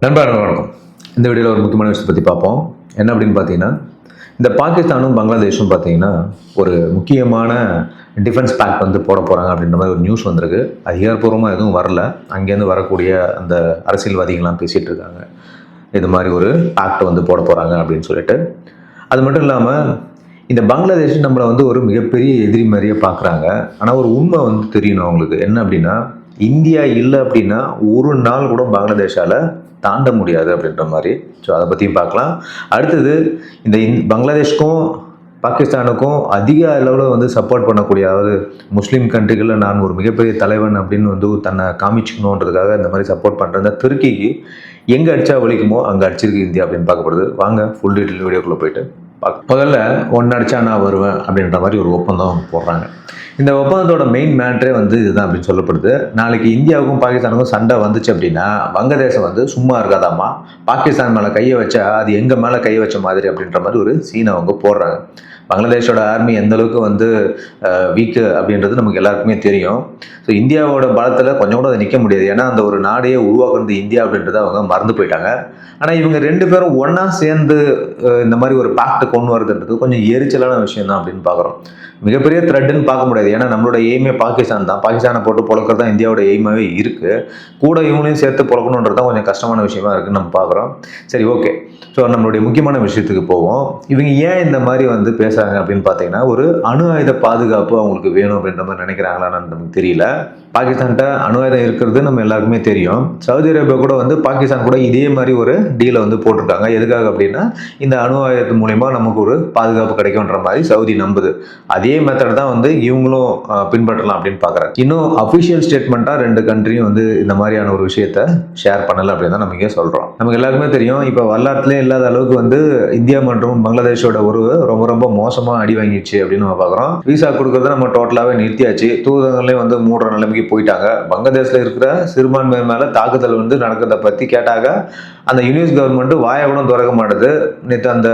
வணக்கம். இந்த வீடியோவில் ஒரு முக்கியமான விஷயத்தை பற்றி பார்ப்போம். என்ன அப்படின்னு பார்த்தீங்கன்னா, இந்த பாகிஸ்தானும் பங்களாதேஷும் பார்த்தீங்கன்னா ஒரு முக்கியமான டிஃபென்ஸ் பேக்ட் வந்து போட போகிறாங்க அப்படின்ற மாதிரி ஒரு நியூஸ் வந்திருக்கு. அதிகாரப்பூர்வமாக எதுவும் வரல. அங்கேருந்து வரக்கூடிய அந்த அரசியல்வாதிகள்லாம் பேசிகிட்டு இருக்காங்க, இது மாதிரி ஒரு பேக்ட் வந்து போட போகிறாங்க அப்படின்னு சொல்லிட்டு. அது மட்டும் இல்லாமல் இந்த பங்களாதேஷ் நம்மளை வந்து ஒரு மிகப்பெரிய எதிரி மாதிரியே பார்க்குறாங்க. ஆனால் ஒரு உண்மை வந்து தெரியணும் அவங்களுக்கு. என்ன அப்படின்னா, இந்தியா இல்லை அப்படின்னா ஒரு நாள் கூட பங்களாதேஷால் தாண்ட முடியாது அப்படின்ற மாதிரி. ஸோ அதை பற்றியும் பார்க்கலாம். அடுத்தது இந்த பங்களாதேஷ்க்கும் பாகிஸ்தானுக்கும் அதிக அளவில் வந்து சப்போர்ட் பண்ணக்கூடிய, அதாவது முஸ்லீம் கண்ட்ரிகளில் நான் ஒரு மிகப்பெரிய தலைவன் அப்படின்னு வந்து தன்னை காமிச்சிக்கணுன்றதுக்காக இந்த மாதிரி சப்போர்ட் பண்ணுற இந்த துருக்கிக்கு எங்கே அடித்தா வலிக்குமோ அங்கே அடிச்சிருக்கு இந்தியா அப்படின்னு பார்க்கப்படுது. வாங்க ஃபுல் டீட்டெயில் வீடியோக்குள்ளே போயிட்டு பார்க்க. முதல்ல ஒன்று அடித்தா நான் வருவேன் அப்படின்ற மாதிரி ஒரு ஒப்பந்தம் போடுறாங்க. இந்த ஒப்பந்தத்தோட மெயின் மேட்ரே வந்து இதுதான் அப்படின்னு சொல்லப்படுது. நாளைக்கு இந்தியாவுக்கும் பாகிஸ்தானுக்கும் சண்டை வந்துச்சு அப்படின்னா வங்கதேசம் வந்து சும்மா இருக்காதாமா, பாகிஸ்தான் மேலே கையை வச்சா அது எங்கள் மேலே கையை வச்ச மாதிரி அப்படின்ற மாதிரி ஒரு சீனை அவங்க போடுறாங்க. பங்களாதேஷோட ஆர்மி எந்த அளவுக்கு வந்து வீக்கு அப்படின்றது நமக்கு எல்லாருக்குமே தெரியும். ஸோ இந்தியாவோட பலத்தில் கொஞ்சம் கூட அதை நிற்க முடியாது. ஏன்னா அந்த ஒரு நாடையே உருவாக்குறது இந்தியா அப்படின்றத அவங்க மறந்து போயிட்டாங்க. ஆனால் இவங்க ரெண்டு பேரும் ஒன்றா சேர்ந்து இந்த மாதிரி ஒரு பேக்ட் கொண்டு வரதுன்றது கொஞ்சம் எரிச்சலான விஷயம் தான் அப்படின்னு பார்க்குறோம். மிகப்பெரிய த்ரெட்டுன்னு பார்க்க முடியாது. ஏன்னா நம்மளோட எய்மே பாகிஸ்தான் தான். பாகிஸ்தானை போட்டு பொழக்கிறது தான் இந்தியாவோட எய்மாவே இருக்குது. கூட இவங்களையும் சேர்த்து பொழக்கணுன்றது தான் கொஞ்சம் கஷ்டமான விஷயமா இருக்குன்னு நம்ம பார்க்குறோம். சரி, ஓகே. ஸோ நம்மளுடைய முக்கியமான விஷயத்துக்கு போவோம். இவங்க ஏன் இந்த மாதிரி வந்து பேசுகிறாங்க அப்படின்னு பார்த்தீங்கன்னா, ஒரு அணு ஆயுத பாதுகாப்பு அவங்களுக்கு வேணும் அப்படின்ற மாதிரி நினைக்கிறாங்களான்னு நமக்கு தெரியல. பாகிஸ்தான்கிட்ட அணு ஆயுதம் இருக்கிறது நம்ம எல்லாருக்குமே தெரியும். சவுதி அரேபியா கூட வந்து பாகிஸ்தான் கூட இதே மாதிரி ஒரு டீலை வந்து போட்டிருக்காங்க. எதுக்காக அப்படின்னா, இந்த அணு ஆயுதத்து மூலயமா நமக்கு ஒரு பாதுகாப்பு கிடைக்கும்ன்ற மாதிரி சவுதி நம்புது. அதே மெத்தட் தான் வந்து இவங்களும் பின்பற்றலாம் அப்படின்னு பார்க்குறாங்க. இன்னும் அஃபிஷியல் ஸ்டேட்மெண்ட்டாக ரெண்டு கண்ட்ரியும் வந்து இந்த மாதிரியான ஒரு விஷயத்த ஷேர் பண்ணலை அப்படின்னு தான் நம்ம இங்கே சொல்கிறோம். நமக்கு எல்லாருக்குமே தெரியும், இப்போ வரலாற்றுலேயே இல்லாத அளவுக்கு வந்து இந்தியா மற்றும் பங்களாதேஷோட உறவு ரொம்ப ரொம்ப மோசமாக அடி வாங்கிடுச்சு அப்படின்னு நம்ம பார்க்குறோம். விசா கொடுக்கறத நம்ம டோட்டலாகவே நிறுத்தியாச்சு. தூதரங்களே வந்து மூடுற நிலைமைக்கு போயிட்டாங்க. பங்களாதேஷில் இருக்கிற சிறுபான்மை மேலே தாக்குதல் வந்து நடக்கிறத பற்றி கேட்டாங்க. அந்த யூனிஸ் கவர்மெண்ட் வாயை கூட திறக்க மாட்டுது. நேற்று அந்த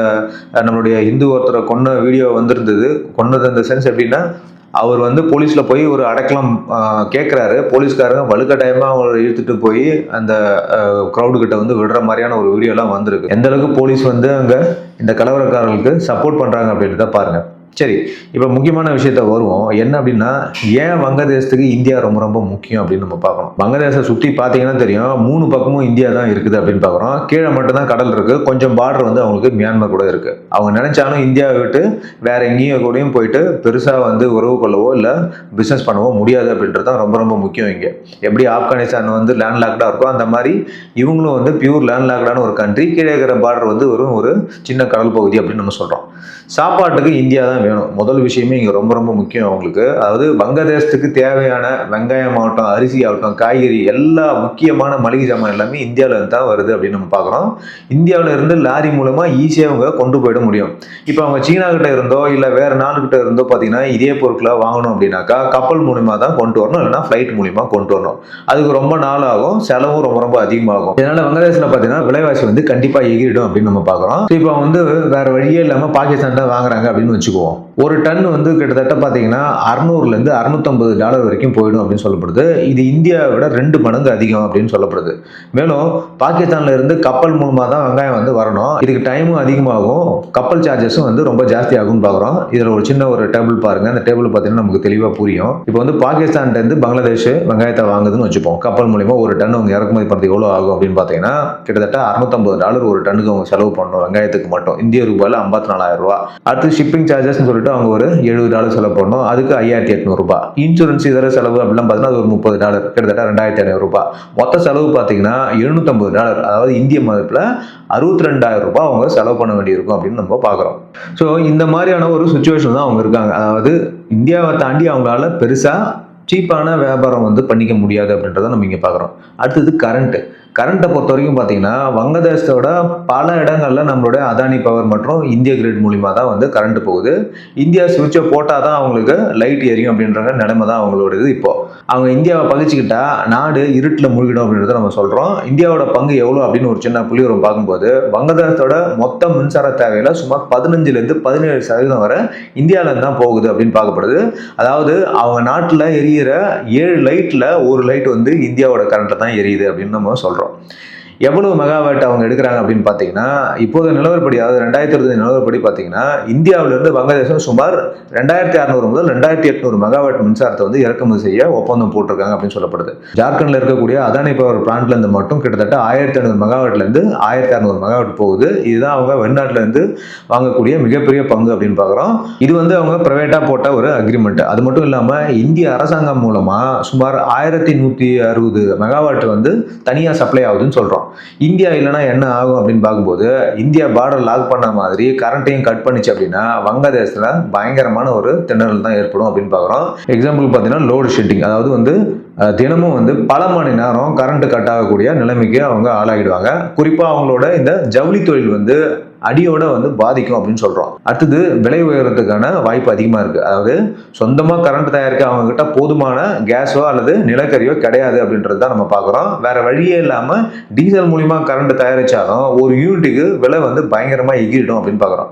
நம்மளுடைய இந்து ஒருத்தரை கொன்ன வீடியோ வந்திருந்தது. கொன்னது அந்த சென்ஸ் எப்படின்னா, அவர் வந்து போலீஸில் போய் ஒரு அடக்கலாம் கேட்குறாரு. போலீஸ்காரங்க வலுக்கட்டாயமாக அவங்களை இழுத்துட்டு போய் அந்த க்ரௌடுக்கிட்ட வந்து விடுற மாதிரியான ஒரு வீடியோலாம் வந்திருக்கு. எந்த அளவுக்கு போலீஸ் வந்து அங்கே இந்த கலவரக்காரர்களுக்கு சப்போர்ட் பண்ணுறாங்க அப்படின்றத பாருங்கள். சரி, இப்போ முக்கியமான விஷயத்த வருவோம். என்ன அப்படின்னா, ஏன் வங்கதேசத்துக்கு இந்தியா ரொம்ப ரொம்ப முக்கியம் அப்படின்னு நம்ம பார்க்கணும். வங்கதேசம் சுற்றி பார்த்தீங்கன்னா தெரியும், 3 பக்கமும் இந்தியா தான் இருக்குது அப்படின்னு பார்க்குறோம். கீழே மட்டும்தான் கடல் இருக்குது. கொஞ்சம் பார்டர் வந்து அவங்களுக்கு மியான்மர் கூட இருக்குது. அவங்க நினைச்சாலும் இந்தியாவை விட்டு வேற எங்கேயும் கூடயும் போயிட்டு பெருசாக வந்து உறவு கொள்ளவோ இல்லை பிஸ்னஸ் பண்ணவோ முடியாது அப்படின்றது தான் ரொம்ப ரொம்ப முக்கியம். இங்கே எப்படி ஆப்கானிஸ்தான் வந்து லேண்ட்லாக்டாக இருக்கோ அந்த மாதிரி இவங்களும் வந்து பியூர் லேண்ட்லாக்டான ஒரு கண்ட்ரி. கீழே இருக்கிற பார்டர் வந்து ஒரு சின்ன கடல் பகுதி அப்படின்னு நம்ம சொல்கிறோம். சாப்பாட்டுக்கு இந்தியா தான் வேணும். முதல் விஷயமே இங்கே ரொம்ப ரொம்ப முக்கியம் அவங்களுக்கு. அதாவது வங்கதேசத்துக்கு தேவையான வெங்காயம் ஆகட்டும், அரிசி ஆகட்டும், காய்கறி, எல்லா முக்கியமான மளிகை சாமான் எல்லாமே இந்தியாவில இருந்து தான் வருது அப்படின்னு நம்ம பார்க்குறோம். இந்தியாவில இருந்து லாரி மூலமா ஈஸியாக அவங்க கொண்டு போயிட முடியும். இப்போ அவங்க சீனா கிட்ட இருந்தோ இல்லை வேற நாடுகிட்ட இருந்தோ பார்த்தீங்கன்னா இதே பொருட்களை வாங்கணும் அப்படின்னாக்கா கப்பல் மூலியமா தான் கொண்டு வரணும், இல்லைன்னா ஃப்ளைட் மூலியமா கொண்டு வரணும். அதுக்கு ரொம்ப நாள் ஆகும், செலவும் ரொம்ப ரொம்ப அதிகமாகும். இதனால வங்கதேசத்தில் பார்த்தீங்கன்னா விலைவாசி வந்து கண்டிப்பாக எகிரிடும் அப்படின்னு நம்ம பார்க்குறோம். இப்போ வந்து வேற வழியே இல்லாமல் பாகிஸ்தான் வாங்குறாங்க அப்படின்னு வச்சுக்குவோம். ஒரு டன் வந்து கிட்டத்தட்ட பார்த்தீங்கன்னா $600 $650 வரைக்கும் போயிடும் அப்படின்னு சொல்லப்படுது. இது இந்தியாவை விட 2 மடங்கு அதிகம் அப்படின்னு சொல்லப்படுது. மேலும் பாகிஸ்தான்ல இருந்து கப்பல் மூலமா தான் வெங்காயம் வந்து வரணும். இதுக்கு டைமும் அதிகமாகும், கப்பல் சார்ஜஸும் வந்து ரொம்ப ஜாஸ்தி ஆகும்னு பார்க்குறோம். இதில் ஒரு சின்ன ஒரு டேபிள் பாருங்க. அந்த டேபிள் பார்த்தீங்கன்னா நமக்கு தெளிவாக புரியும். இப்போ வந்து பாகிஸ்தான்ல இருந்து பங்களாதேஷ் வெங்காயத்தை வாங்குதுன்னு வச்சுப்போம். கப்பல் மூலியமா ஒரு டன் அவங்க இறக்குமதி பண்ணுறது எவ்வளோ ஆகும் அப்படின்னு பார்த்தீங்கன்னா கிட்டத்தட்ட $650 ஒரு டன்னுக்கு அவங்க செலவு பண்ணணும் வெங்காயத்துக்கு மட்டும். இந்திய ரூபாயில் $54,000. அடுத்து ஷிப்பிங் சார்ஜஸ் சொல்லிட்டு அவங்க ஒரு $70 செலவு பண்ணணும். அதுக்கு $5,800. இன்சூரன்ஸ் இதர செலவு அப்படிலாம் பார்த்தீங்கன்னா அது ஒரு $30, கிட்டத்தட்ட $2,500. மொத்த செலவு பார்த்தீங்கன்னா $750, அதாவது இந்திய மதிப்பில் $62,000 அவங்க செலவு பண்ண வேண்டியிருக்கும் அப்படின்னு நம்ம பார்க்குறோம். ஸோ இந்த மாதிரியான ஒரு சுச்சுவேஷன் தான் அவங்க இருக்காங்க. அதாவது இந்தியாவை தாண்டி அவங்களால பெருசாக சீப்பான வியாபாரம் வந்து பண்ணிக்க முடியாது அப்படின்றத நம்ம இங்கே பார்க்குறோம். அடுத்தது கரண்ட்டை பொறுத்த வரைக்கும் பார்த்தீங்கன்னா வங்கதேசத்தோட பல இடங்களில் நம்மளுடைய அதானி பவர் மற்றும் இந்திய கிரிட் மூலிமா தான் வந்து கரண்ட் போகுது. இந்தியா சுவிட்சை போட்டால் தான் அவங்களுக்கு லைட் எரியும் அப்படின்ற நிலைமை தான் அவங்களோட இப்போ. அவங்க இந்தியாவை பகிச்சுக்கிட்டா நாடு இருட்டில் மூழ்கிடும் அப்படின்றத நம்ம சொல்கிறோம். இந்தியாவோட பங்கு எவ்வளோ அப்படின்னு ஒரு சின்ன புள்ளிவரம் பார்க்கும்போது வங்கதேசத்தோட மொத்த மின்சார தேவையில் சுமார் 15% வரை இந்தியாவிலேருந்து தான் போகுது அப்படின்னு பார்க்கப்படுது. அதாவது அவங்க நாட்டில் எரியிற 7 லைட்டில் ஒரு லைட் வந்து இந்தியாவோட கரண்ட்டில் தான் எரியுது அப்படின்னு நம்ம சொல்கிறோம். எவ்வளவு மெகாவாட் அவங்க எடுக்கிறாங்க அப்படின்னு பார்த்தீங்கன்னா, இப்போது நிலவரப்படி, அதாவது 2020 நிலவரப்படி பார்த்தீங்கன்னா, இந்தியாவிலிருந்து வங்கதேசம் சுமார் 2600 முதல் 2800 மெகாவாட் மின்சாரத்தை வந்து இறக்குமதி செய்ய ஒப்பந்தம் போட்டிருக்காங்க அப்படின்னு சொல்லப்படுது. ஜார்க்கண்ட்ல இருக்கக்கூடிய அதானி பவர் பிளான்ட்ல இருந்து மட்டும் கிட்டத்தட்ட 1500 மெகாவாட்ல இருந்து 1600 மெகாவாட் போகுது. இதுதான் அவங்க வெளிநாட்டுல இருந்து வாங்கக்கூடிய மிகப்பெரிய பங்கு அப்படின்னு பார்க்குறோம். இது வந்து அவங்க பிரைவேட்டா போட்ட ஒரு அக்ரிமெண்ட். அது மட்டும் இல்லாம இந்திய அரசாங்கம் மூலமா சுமார் 1160 மெகாவாட் வந்து தனியா சப்ளை ஆகுதுன்னு சொல்றோம். இந்தியா இல்லைன்னா என்ன ஆகும் அப்படின்னு பார்க்கும்போது, இந்தியா பார்டர் லாக் பண்ண மாதிரி கரண்ட்டையும் கட் பண்ணிச்சு அப்படின்னா வங்கதேசத்துல பயங்கரமான ஒரு திணறல் தான் ஏற்படும் அப்படின்னு பார்க்குறோம். எக்ஸாம்பிள் பார்த்தீங்கன்னா லோடு ஷெட்டிங், அதாவது வந்து தினமும் வந்து பல மணி நேரம் கரண்ட் கட் ஆகக்கூடிய நிலைமைக்கு அவங்க ஆளாகிடுவாங்க. குறிப்பா அவங்களோட இந்த ஜவுளி தொழில் வந்து அடியோட வந்து பாதிக்கும் அப்படின்னு சொல்றோம். அடுத்தது விலை உயர்றதுக்கான வாய்ப்பு அதிகமா இருக்கு. அதாவது சொந்தமா கரண்ட் தயாரிக்க அவங்க கிட்ட போதுமான கேஸோ அல்லது நிலக்கரியோ கிடையாது அப்படின்றது தான் நம்ம பார்க்குறோம். வேற வழியே இல்லாம டீசல் மூலியமா கரண்ட் தயாரிச்சாலும் ஒரு யூனிட்டுக்கு விலை வந்து பயங்கரமா எகிரிடும் அப்படின்னு பார்க்குறோம்.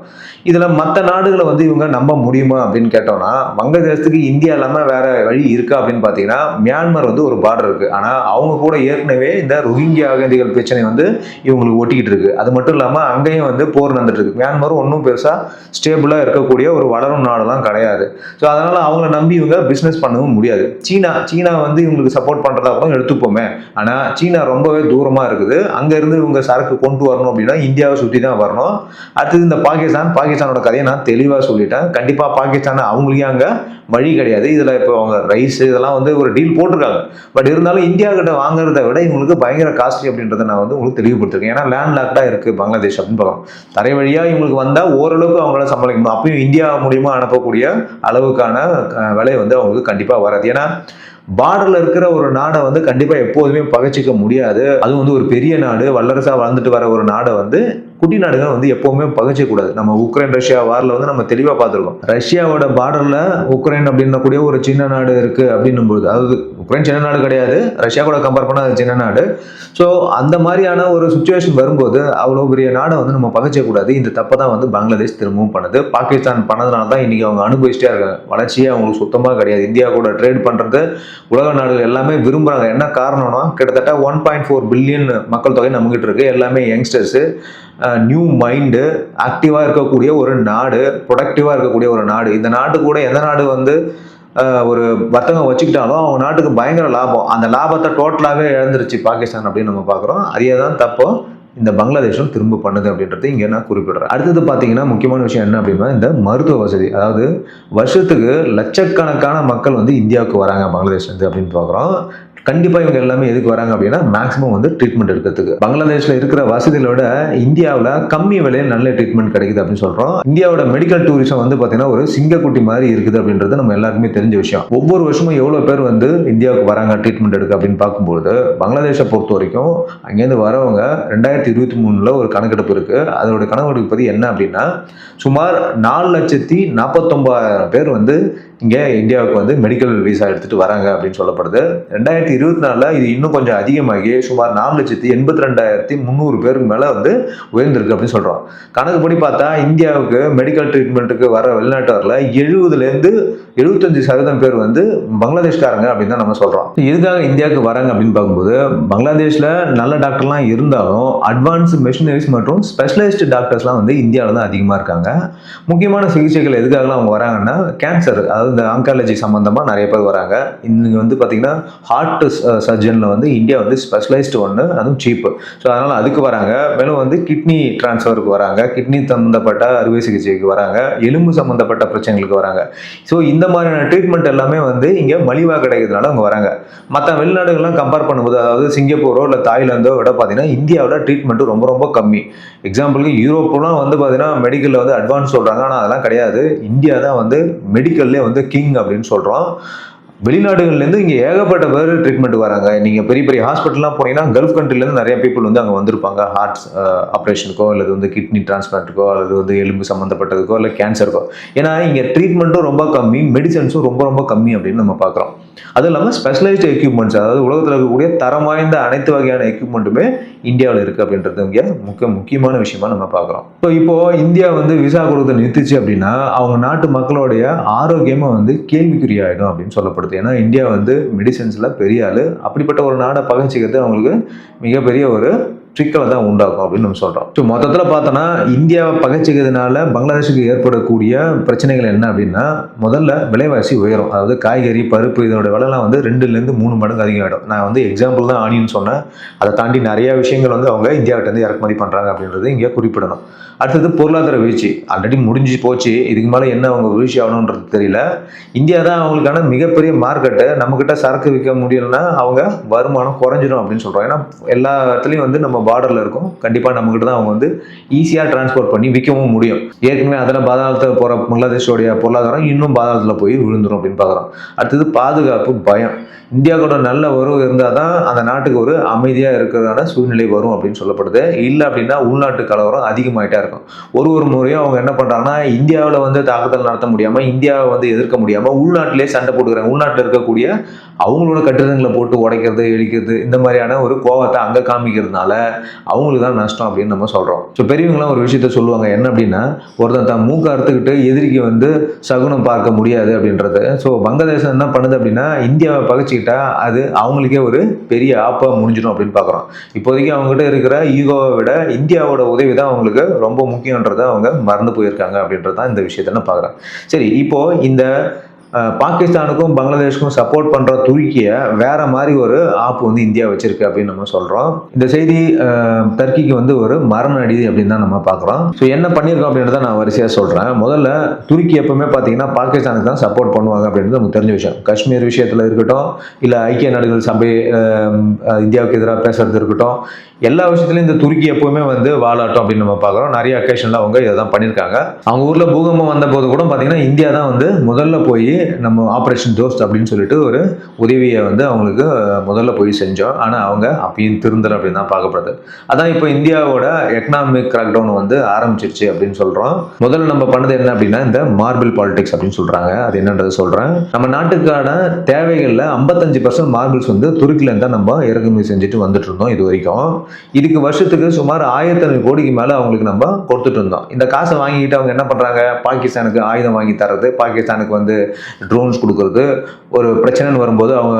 இதுல மற்ற நாடுகளை வந்து இவங்க நம்ப முடியுமா அப்படின்னு கேட்டோம்னா, வங்கதேசத்துக்கு இந்தியா இல்லாம வேற வழி இருக்கா அப்படின்னு பாத்தீங்கன்னா, மியான்மர் வந்து ஒரு பார்டர் இருக்கு. ஆனா அவங்க கூட ஏற்கனவே இந்த ரோஹிங்கியா அகதிகள் பிரச்சனை வந்து இவங்களுக்கு ஒட்டிக்கிட்டு இருக்கு. அது மட்டும் இல்லாம அங்கேயும் வந்து போர் நடந்துட்டு இருக்கு. மியான்மரும் ஒன்றும் பெருசா ஸ்டேபிளா இருக்கக்கூடிய ஒரு வளரும் நாடெல்லாம் கிடையாது. ஸோ அதனால அவங்கள நம்பி இவங்க பிசினஸ் பண்ணவும் முடியாது. சீனா வந்து இவங்களுக்கு சப்போர்ட் பண்றதா கூட எடுத்துப்போமே. ஆனா சீனா ரொம்பவே தூரமா இருக்குது. அங்க இருந்து இவங்க சரக்கு கொண்டு வரணும் அப்படின்னா இந்தியாவை சுத்தி தான் வரணும். அடுத்தது இந்த பாகிஸ்தானோட கதையை நான் தெளிவா சொல்லிட்டேன். கண்டிப்பா பாகிஸ்தான் அவங்களுக்கே அங்க வழி கிடையாது. இதுல இப்போ அவங்க ரைஸ் இதெல்லாம் வந்து ஒரு டீல் போட்டிருக்காங்க. பட் இருந்தாலும் இந்தியா கிட்ட வாங்குறதை விட இவங்களுக்கு பயங்கர காஸ்ட்லி அப்படின்றத நான் வந்து உங்களுக்கு தெளிவுபடுத்திருக்கேன். ஏன்னா லேண்ட் லாக்டா இருக்கு பங்களாதேஷ் அப்படின்னு பார்க்கலாம். தரை வழியா இவங்களுக்கு வந்தா ஓரளவுக்கு அவங்களால சமாளிக்க முடியும். அப்பயும் இந்தியா மூலியமா அனுப்பக்கூடிய அளவுக்கான விலை வந்து அவங்களுக்கு கண்டிப்பா வராது. ஏன்னா பார்டர்ல இருக்கிற ஒரு நாடை வந்து கண்டிப்பா எப்போதுமே பகைச்சிக்க முடியாது. அதுவும் வந்து ஒரு பெரிய நாடு, வல்லரசா வாழ்ந்துட்டு வர ஒரு நாடை வந்து குட்டி நாடுகள் வந்து எப்பவுமே பகைச்ச கூடாது. நம்ம உக்ரைன் ரஷ்யா வார்ல வந்து நம்ம தெளிவா பார்த்துருக்கோம். ரஷ்யாவோட பார்டர்ல உக்ரைன் அப்படின்னக்கூடிய ஒரு சின்ன நாடு இருக்கு அப்படின்னும் போது, அதாவது உக்ரைன் சின்ன நாடு கிடையாது, ரஷ்யா கூட கம்பேர் பண்ணா அது சின்ன நாடு. ஸோ அந்த மாதிரியான ஒரு சுச்சுவேஷன் வரும்போது அவ்வளோ பெரிய நாடை வந்து நம்ம பகைச்ச கூடாது. இந்த தப்பை தான் வந்து பங்களாதேஷ் திரும்பவும் பண்ணுது. பாகிஸ்தான் பண்ணதுனால தான் இன்னைக்கு அவங்க அனுபவிச்சிட்டே இருக்காங்க. வளர்ச்சியே அவங்களுக்கு சுத்தமாக கிடையாது. இந்தியா கூட ட்ரேட் பண்றது உலக நாடுகள் எல்லாமே விரும்புறாங்க. என்ன காரணம்னா கிட்டத்தட்ட 1.4 பில்லியன் மக்கள் தொகை நம்மகிட்ட இருக்கு. எல்லாமே யங்ஸ்டர்ஸ், நியூ மைண்டு, ஆக்டிவா இருக்கக்கூடிய ஒரு நாடு, ப்ரொடக்டிவா இருக்கக்கூடிய ஒரு நாடு. இந்த நாட்டு கூட எந்த நாடு வந்து ஒரு வர்த்தகம் வச்சுக்கிட்டாலும் அவங்க நாட்டுக்கு பயங்கர லாபம். அந்த லாபத்தை டோட்டலாகவே இழந்துருச்சு பாகிஸ்தான் அப்படின்னு நம்ம பார்க்குறோம். அதே தான் தப்போ இந்த பங்களாதேஷும் திரும்ப பண்ணுது அப்படின்றது இங்கே நான் குறிப்பிடுறேன். அடுத்தது பார்த்தீங்கன்னா முக்கியமான விஷயம் என்ன அப்படின்னா இந்த மருத்துவ வசதி. அதாவது வருஷத்துக்கு லட்சக்கணக்கான மக்கள் வந்து இந்தியாவுக்கு வராங்க பங்களாதேஷ்லேருந்து அப்படின்னு பார்க்குறோம். கண்டிப்பாக இவங்க எல்லாமே எதுக்கு வராங்க அப்படின்னா மேக்ஸிமம் வந்து ட்ரீட்மெண்ட் எடுக்கிறதுக்கு. பங்களாதேஷில் இருக்கிற வசதிகளோட இந்தியாவில் கம்மி விலையில் நல்ல ட்ரீட்மெண்ட் கிடைக்குது அப்படின்னு சொல்கிறோம். இந்தியாவோட மெடிக்கல் டூரிசம் வந்து பார்த்தீங்கன்னா ஒரு சிங்கக்குட்டி மாதிரி இருக்குது அப்படின்றது நம்ம எல்லாருக்குமே தெரிஞ்ச விஷயம். ஒவ்வொரு வருஷமும் எவ்வளோ பேர் வந்து இந்தியாவுக்கு வராங்க ட்ரீட்மெண்ட் எடுக்க அப்படின்னு பார்க்கும்போது பங்களாதேஷை பொறுத்த வரைக்கும் அங்கேருந்து வரவங்க 2023 ஒரு கணக்கெடுப்பு இருக்குது. அதோட கணக்கெடுப்பு பற்றி என்ன அப்படின்னா சுமார் 4,49,000 பேர் வந்து இங்கே இந்தியாவுக்கு வந்து மெடிக்கல் விசா எடுத்துட்டு வராங்க அப்படின்னு சொல்லப்படுது. 2024 இது இன்னும் கொஞ்சம் அதிகமாகி சுமார் 4,82,300 பேருக்கு மேலே வந்து உயர்ந்திருக்கு அப்படின்னு சொல்கிறோம். கணக்குப்படி பார்த்தா இந்தியாவுக்கு மெடிக்கல் ட்ரீட்மெண்ட்டுக்கு வர வெளிநாட்டவரில் 70-75% பேர் வந்து பங்களாதேஷ்காரங்க அப்படின்னு தான் நம்ம சொல்கிறோம். எதுக்காக இந்தியாவுக்கு வராங்க அப்படின்னு பார்க்கும்போது பங்களாதேஷில் நல்ல டாக்டர்லாம் இருந்தாலும் அட்வான்ஸ் மெஷினரிஸ் மற்றும் ஸ்பெஷலைஸ்டு டாக்டர்ஸ்லாம் வந்து இந்தியாவில் தான் அதிகமாக இருக்காங்க. முக்கியமான சிகிச்சைகள் எதுக்காகலாம் அவங்க வராங்கன்னா கேன்சர், அதாவது இந்த ஆங்காலஜி சம்மந்தமாக நிறைய பேர் வராங்க. இங்கே வந்து பார்த்தீங்கன்னா ஹார்ட் சர்ஜனில் வந்து இந்தியா வந்து ஸ்பெஷலைஸ்டு ஒன்று, அதுவும் சீப்பு. ஸோ அதனால் அதுக்கு வராங்க. மேலும் வந்து கிட்னி டிரான்ஸ்ஃபருக்கு வராங்க, கிட்னி சம்மந்தப்பட்ட அறுவை சிகிச்சைக்கு வராங்க, எலும்பு சம்மந்தப்பட்ட பிரச்சனைகளுக்கு வராங்க. ஸோ இந்த மாதிரியான ட்ரீட்மெண்ட் எல்லாமே வந்து இங்கே மலிவாக கிடைக்கிறதுனால அவங்க வராங்க. மற்ற வெளிநாடுகள்லாம் கம்பேர் பண்ணும்போது, அதாவது சிங்கப்பூரோ இல்லை தாய்லாந்தோ விட பார்த்தீங்கன்னா இந்தியாவோட ட்ரீட்மெண்ட்டு ரொம்ப ரொம்ப கம்மி. எக்ஸாம்பிளுக்கு யூரோப்லாம் வந்து பார்த்தீங்கன்னா மெடிக்கலில் வந்து அட்வான்ஸ் சொல்கிறாங்க. ஆனால் அதெல்லாம் கிடையாது. இந்தியா தான் வந்து மெடிக்கல்லே வந்து கிங் அப்படின்னு சொல்கிறோம். வெளிநாடுகள்லேருந்து இங்கே ஏகப்பட்ட பேர் ட்ரீட்மெண்ட் வராங்க. நீங்கள் பெரிய பெரிய ஹாஸ்பிட்டல்லாம் போனீங்கன்னா கல்ஃப் கண்ட்ரிலேருந்து நிறைய பீப்புள் வந்து அங்கே வந்திருப்பாங்க. ஹார்ட் ஆப்ரேஷனுக்கோ அல்லது வந்து கிட்னி டிரான்ஸ்பிளான்ட்டுக்கோ அல்லது வந்து எலும்பு சம்மந்தப்பட்டதுக்கோ இல்லை கேன்சருக்கோ. ஏன்னா இங்கே ட்ரீட்மெண்ட்டும் ரொம்ப கம்மி, மெடிசன்ஸும் ரொம்ப ரொம்ப கம்மி அப்படின்னு நம்ம பார்க்குறோம். அதுவும் இல்லாமல் ஸ்பெஷலைஸ்டு எக்யூப்மெண்ட்ஸ், அதாவது உலகத்தில் இருக்கக்கூடிய தரம் வாய்ந்த அனைத்து வகையான எக்யூப்மெண்ட்டுமே இந்தியாவில் இருக்குது அப்படின்றது இங்கே முக்கியமான விஷயமா நம்ம பார்க்குறோம். இப்போ இந்தியா வந்து விசா கொடுக்க நிறுத்துச்சு அப்படின்னா அவங்க நாட்டு மக்களுடைய ஆரோக்கியமாக வந்து கேள்விக்குறியாயிடும் அப்படின்னு சொல்லப்படுது. ஏன்னா இந்தியா வந்து மெடிசன்ஸில் பெரிய ஆள். அப்படிப்பட்ட ஒரு நாடை பகிர்ச்சிக்கிறது அவங்களுக்கு மிகப்பெரிய ஒரு சிக்கலை தான் உண்டாக்கும் அப்படின்னு நம்ம சொல்கிறோம். ஸோ மொத்தத்தில் பார்த்தோன்னா இந்தியாவை பகைச்சிக்கிறதுனால பங்களாதேஷுக்கு ஏற்படக்கூடிய பிரச்சனைகள் என்ன அப்படின்னா, முதல்ல விலைவாசி உயரும். அதாவது காய்கறி, பருப்பு இதோட விலைலாம் வந்து 2லேருந்து 3 மடங்கு அதிகமாகிடும். நான் வந்து எக்ஸாம்பிள் தான் ஆனியன் சொன்னேன். அதை தாண்டி நிறைய விஷயங்கள் வந்து அவங்க இந்தியாவிட்டேருந்து இறக்குமதி பண்ணுறாங்க அப்படின்றது இங்கே குறிப்பிடணும். அடுத்தது பொருளாதார வீழ்ச்சி. ஆல்ரெடி முடிஞ்சு போச்சு. இதுக்கு மேலே என்ன அவங்க வீழ்ச்சி ஆகணுன்றது தெரியல. இந்தியா தான் அவங்களுக்கான மிகப்பெரிய மார்க்கெட்டு. நம்மக்கிட்ட சரக்கு விற்க முடியலன்னா அவங்க வருமானம் குறைஞ்சிடும் அப்படின்னு சொல்கிறோம். ஏன்னா எல்லா இடத்துலையும் வந்து நம்ம பார்டரில் இருக்கும். கண்டிப்பாக நம்மக்கிட்ட தான் அவங்க வந்து ஈஸியாக டிரான்ஸ்போர்ட் பண்ணி விற்கவும் முடியும். ஏற்கனவே அதில் பாதாளத்தில் போகிற பங்களாதேஷோடைய பொருளாதாரம் இன்னும் பாதாளத்தில் போய் விழுந்துடும் அப்படின்னு பார்க்குறோம். அடுத்தது பாதுகாப்பு, பயம். இந்தியாவோட நல்ல உறவு இருந்தால் தான் அந்த நாட்டுக்கு ஒரு அமைதியாக இருக்கிறதான சூழ்நிலை வரும் அப்படின்னு சொல்லப்படுது. இல்லை அப்படின்னா உள்நாட்டு கலவரம் அதிகமாகிட்டே இருக்கும். ஒரு முறையும் அவங்க என்ன பண்ணுறாங்கன்னா, இந்தியாவில் வந்து தாக்குதல் நடத்த முடியாமல், இந்தியாவை வந்து எதிர்க்க முடியாமல் உள்நாட்டிலே சண்டை போட்டுக்கிறாங்க. உள்நாட்டில் இருக்கக்கூடிய அவங்களோட கட்டிடங்களை போட்டு உடைக்கிறது, இடிக்கிறது, இந்த மாதிரியான ஒரு கோவத்தை அங்கே காமிக்கிறதுனால அவங்களுக்கு தான் நஷ்டம் அப்படின்னு நம்ம சொல்கிறோம். ஸோ பெரியவங்களாம் ஒரு விஷயத்த சொல்லுவாங்க. என்ன அப்படின்னா, ஒருத்தன் தான் மூக்க அறுத்துக்கிட்டு எதிரிக்கு வந்து சகுனம் பார்க்க முடியாது அப்படின்றது. ஸோ வங்கதேசம் என்ன பண்ணுது அப்படின்னா, இந்தியாவை பகைச்சிக்கிட்டா அது அவங்களுக்கே ஒரு பெரிய ஆப்பாக முடிஞ்சிடும் அப்படின்னு பார்க்குறோம். இப்போதைக்கு அவங்ககிட்ட இருக்கிற ஈகோவை விட இந்தியாவோட உதவி தான் அவங்களுக்கு ரொம்ப முக்கியன்றதை அவங்க மறந்து போயிருக்காங்க அப்படின்றது தான் இந்த விஷயத்தை நான் பார்க்குறேன். சரி, இப்போது இந்த பாகிஸ்தானுக்கும் பங்களாதேஷுக்கும் சப்போர்ட் பண்ணுற துருக்கியை வேற மாதிரி ஒரு ஆப் வந்து இந்தியா வச்சிருக்கு அப்படின்னு நம்ம சொல்கிறோம். இந்த செய்தி டர்க்கிக்கு வந்து ஒரு மரண அடி அப்படின்னு தான் நம்ம பார்க்குறோம். ஸோ என்ன பண்ணியிருக்கோம் அப்படின்றத நான் வரிசையாக சொல்கிறேன். முதல்ல துருக்கி எப்பவுமே பார்த்தீங்கன்னா பாகிஸ்தானுக்கு தான் சப்போர்ட் பண்ணுவாங்க அப்படின்றது நமக்கு தெரிஞ்ச விஷயம். காஷ்மீர் விஷயத்தில் இருக்கட்டும், இல்லை ஐக்கிய நாடுகள் சபை இந்தியாவுக்கு எதிராக பேசுறது இருக்கட்டும், எல்லா விஷயத்துலையும் இந்த துருக்கி எப்பவுமே வந்து வாலாட்டம் அப்படின்னு நம்ம பார்க்குறோம். நிறைய அக்கேஷனில் அவங்க இதை தான் பண்ணியிருக்காங்க. அவங்க ஊரில் பூகம்பம் வந்த போது கூட பார்த்தீங்கன்னா இந்தியா தான் வந்து முதல்ல போய் நம்ம ஆப்ரேஷன் தோஸ்த் அப்படின்னு சொல்லிட்டு ஒரு உதவியை வந்து அவங்களுக்கு முதல்ல போய் செஞ்சோம். ஆனால் அவங்க அப்பயும் திருந்தலை அப்படின்னு தான் பார்க்கப்படுது. அதான் இப்போ இந்தியாவோட எக்கனாமிக் கிராக் டவுன் வந்து ஆரம்பிச்சிருச்சு அப்படின்னு சொல்கிறோம். முதல்ல நம்ம பண்ணது என்ன அப்படின்னா, இந்த மார்பிள் பாலிடிக்ஸ் அப்படின்னு சொல்கிறாங்க. அது என்னன்றது சொல்கிறேன். நம்ம நாட்டுக்கான தேவைகளில் 55% மார்பிள்ஸ் வந்து துருக்கிலேருந்து தான் நம்ம இறக்குமதி செஞ்சுட்டு வந்துட்டு இருந்தோம் இது வரைக்கும். இதுக்கு வருஷத்துக்கு சுமார் 1500 கோடிக்கு மேலே அவங்களுக்கு நம்ம கொடுத்துட்டு இருந்தோம். இந்த காசை வாங்கிக்கிட்டு அவங்க என்ன பண்ணுறாங்க, பாகிஸ்தானுக்கு ஆயுதம் வாங்கி தர்றது, பாகிஸ்தானுக்கு வந்து ட்ரோன்ஸ் கொடுக்கறது, ஒரு பிரச்சனைன்னு வரும்போது அவங்க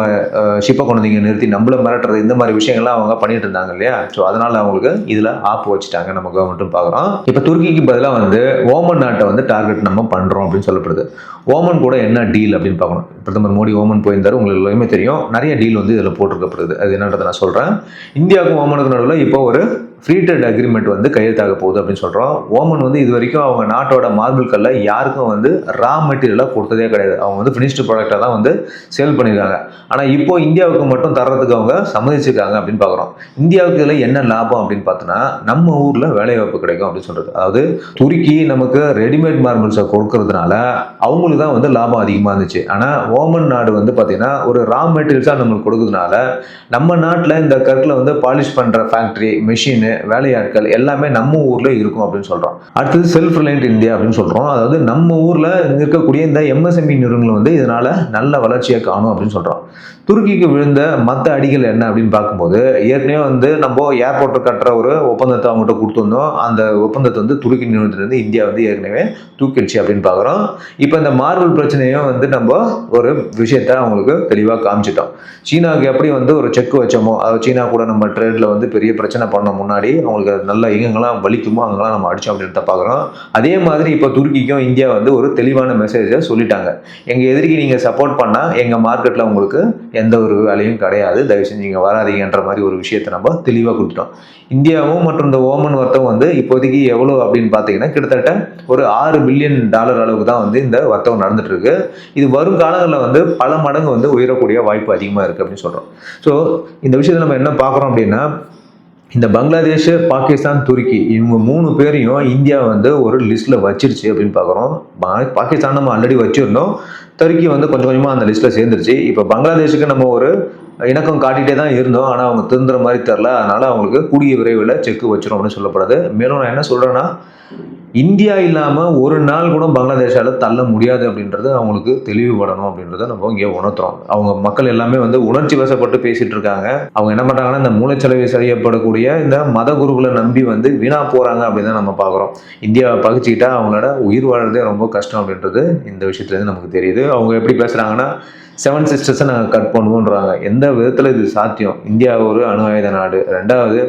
ஷிப்பை கொண்டு வந்து நிறுத்தி நம்மள மிரட்டுறது, இந்த மாதிரி விஷயங்கள்லாம் அவங்க பண்ணிட்டு இருந்தாங்க இல்லையா. ஸோ அதனால அவங்களுக்கு இதில் ஆப்பு வச்சுட்டாங்க நம்ம கவர்மெண்ட்டும் பார்க்குறோம். இப்போ துருக்கிக்கு பதிலாக வந்து ஓமன் நாட்டை வந்து டார்கெட் நம்ம பண்ணுறோம் அப்படின்னு சொல்லப்படுது. ஓமன் கூட என்ன டீல் அப்படின்னு பார்க்கணும். பிரதமர் மோடி ஓமன் போயிருந்தாரு, உங்களுக்கு எல்லாமே தெரியும். நிறைய டீல் வந்து இதில் போட்டிருக்கப்படுது. அது என்னன்றதை நான் சொல்கிறேன். இந்தியாவுக்கும் ஓமனுக்கும் நடுவில் இப்போ ஒரு ஃப்ரீ ட்ரேட் அக்ரிமெண்ட் வந்து கையெழுத்தாக போகுது அப்படின்னு சொல்கிறோம். ஓமன் வந்து இது வரைக்கும் அவங்க நாட்டோட மார்பிள்கல்ல யாருக்கும் வந்து ரா மெட்டீரியலாக கொடுத்ததே கிடையாது. அவங்க வந்து ஃபினிஷ்டு ப்ராடக்டாக தான் வந்து சேல் பண்ணியிருக்காங்க. ஆனால் இப்போ இந்தியாவுக்கு மட்டும் தர்றதுக்கு அவங்க சம்மதிச்சிருக்காங்க அப்படின்னு பார்க்குறோம். இந்தியாவுக்கு இதில் என்ன லாபம் அப்படின்னு பார்த்தோன்னா, நம்ம ஊரில் வேலைவாய்ப்பு கிடைக்கும் அப்படின்னு சொல்கிறது. அதாவது துருக்கி நமக்கு ரெடிமேட் மார்பிள்ஸை கொடுக்கறதுனால அவங்களுக்கு தான் வந்து லாபம் அதிகமாக இருந்துச்சு. ஆனால் ஓமன் நாடு வந்து பார்த்தீங்கன்னா ஒரு ரா மெட்டீரியல்ஸாக நம்மளுக்கு கொடுக்கறதுனால நம்ம நாட்டில் இந்த கற்களை வந்து பாலிஷ் பண்ணுற ஃபேக்ட்ரி, மெஷினு, வேலையாட்கள் எல்லாமே நம்ம ஊர்ல இருக்கும் அப்படின்னு சொல்றோம். அடுத்தது செல்ஃப் ரிலையன்ட் இந்தியா அப்படின்னு சொல்றோம். அதாவது நம்ம ஊர்ல இருக்கக்கூடிய இந்த எம்எஸ்எம்இ நிறுவனங்கள் வந்து இதனால நல்ல வளர்ச்சியை காணும் அப்படின்னு சொல்றோம். துருக்கிக்கு விழுந்த மற்ற அடிகள் என்ன அப்படின்னு பார்க்கும்போது, ஏற்கனவே வந்து நம்ம ஏர்போர்ட் கட்டுற ஒரு ஒப்பந்தத்தை அவங்ககிட்ட கொடுத்துருந்தோம். அந்த ஒப்பந்தத்தை வந்து துருக்கி நிறுவனத்திலிருந்து இந்தியா வந்து ஏற்கனவே தூக்கிடுச்சு அப்படின்னு பார்க்குறோம். இப்போ இந்த மார்பிள் பிரச்சனையும் வந்து நம்ம ஒரு விஷயத்த அவங்களுக்கு தெளிவாக காமிச்சிட்டோம். சீனாவுக்கு எப்படி வந்து ஒரு செக் வச்சோமோ, அதாவது சீனா கூட நம்ம ட்ரேட்ல வந்து பெரிய பிரச்சனை பண்ண முன்னாடி அவங்களுக்கு நல்ல எங்கெங்கெல்லாம் வலிக்குமோ அங்கெல்லாம் நம்ம அடிச்சோம் அப்படின்றத பார்க்குறோம். அதே மாதிரி இப்போ துருக்கிக்கும் இந்தியா வந்து ஒரு தெளிவான மெசேஜை சொல்லிட்டாங்க. எங்கள் எதிரிக்கு நீங்கள் சப்போர்ட் பண்ணால் எங்கள் மார்க்கெட்டில் உங்களுக்கு எந்த ஒரு வேலையும் கிடையாது, தயவு செஞ்சு இங்கே வராதீங்கன்ற மாதிரி ஒரு விஷயத்தை நம்ம தெளிவாக கொடுத்துட்டோம். இந்தியாவும் மற்றும் இந்த ஓமன் வர்த்தகம் வந்து இப்போதைக்கு எவ்வளோ அப்படின்னு பார்த்தீங்கன்னா கிட்டத்தட்ட ஒரு $6 பில்லியன் அளவுக்கு தான் வந்து இந்த வர்த்தகம் நடந்துட்டு இருக்கு. இது வரும் காலங்களில் வந்து பல மடங்கு வந்து உயரக்கூடிய வாய்ப்பு அதிகமாக இருக்குது அப்படின்னு சொல்கிறோம். ஸோ இந்த விஷயத்தை நம்ம என்ன பார்க்குறோம் அப்படின்னா, இந்த பங்களாதேஷ், பாகிஸ்தான், துருக்கி இவங்க 3 பேரையும் இந்தியா வந்து ஒரு லிஸ்ட்டில் வச்சிருச்சு அப்படின்னு பார்க்குறோம். பாகிஸ்தான் நம்ம ஆல்ரெடி வச்சுருந்தோம். துருக்கி வந்து கொஞ்சம் கொஞ்சமாக அந்த லிஸ்ட்டில் சேர்ந்துருச்சு. இப்போ பங்களாதேஷுக்கு நம்ம ஒரு இணக்கம் காட்டிகிட்டே தான் இருந்தோம். ஆனால் அவங்க திருந்துற மாதிரி தெரில. அதனால் அவங்களுக்கு கூடிய விரைவில் செக்கு வச்சிடும் அப்படின்னு சொல்லப்படுது. மேலும் நான் என்ன சொல்கிறேன்னா, இந்தியா இல்லாமல் ஒரு நாள் கூட பங்களாதேஷால் தள்ள முடியாது அப்படின்றது அவங்களுக்கு தெளிவுபடணும் அப்படின்றத நம்ம இங்கே உணர்த்துறோம். அவங்க மக்கள் எல்லாமே வந்து உணர்ச்சி வசப்பட்டு பேசிட்டு இருக்காங்க. அவங்க என்ன பண்ணுறாங்கன்னா, இந்த மூளைச்சலவை செய்யப்படக்கூடிய இந்த மத குருக்களை நம்பி வந்து வீணா போகிறாங்க அப்படின்னு தான் நம்ம பார்க்குறோம். இந்தியாவை பகிச்சிக்கிட்டா அவங்களோட உயிர் வாழ்றதே ரொம்ப கஷ்டம் அப்படின்றது இந்த விஷயத்துலேருந்து நமக்கு தெரியுது. அவங்க எப்படி பேசுகிறாங்கன்னா, 7 சிஸ்டர்ஸை நாங்கள் கட் பண்ணுவோன்றாங்க. எந்த விதத்தில் இது சாத்தியம்? இந்தியா ஒரு அணு ஆயுத நாடு. 2வது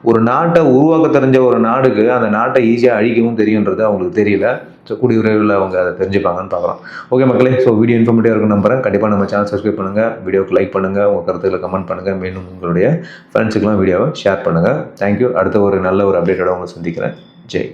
ஒரு நாட்டை உருவாக்க தெரிஞ்ச ஒரு நாடுக்கு அந்த நாட்டை ஈஸியாக அழிக்கவும் தெரியுன்றது அவங்களுக்கு தெரியல. ஸோ கூடிய விரைவில் அவங்க அதை தெரிஞ்சுப்பாங்கன்னு பார்க்குறோம். ஓகே மக்களே, ஸோ வீடியோ இன்ஃபர்மேட்டிவாக இருக்கும் நம்புறேன். கண்டிப்பாக நம்ம சேனல் சப்ஸ்கிரைப் பண்ணுங்கள், வீடியோக்கு லைக் பண்ணுங்கள், உங்கள் கருத்துக்களை கமெண்ட் பண்ணுங்கள், மேலும் உங்களுடைய ஃப்ரெண்ட்ஸுக்கெலாம் வீடியோவை ஷேர் பண்ணுங்கள். தேங்க்யூ. அடுத்த ஒரு நல்ல ஒரு அப்டேட்டோட உங்களை சந்திக்கிறேன். ஜெய்.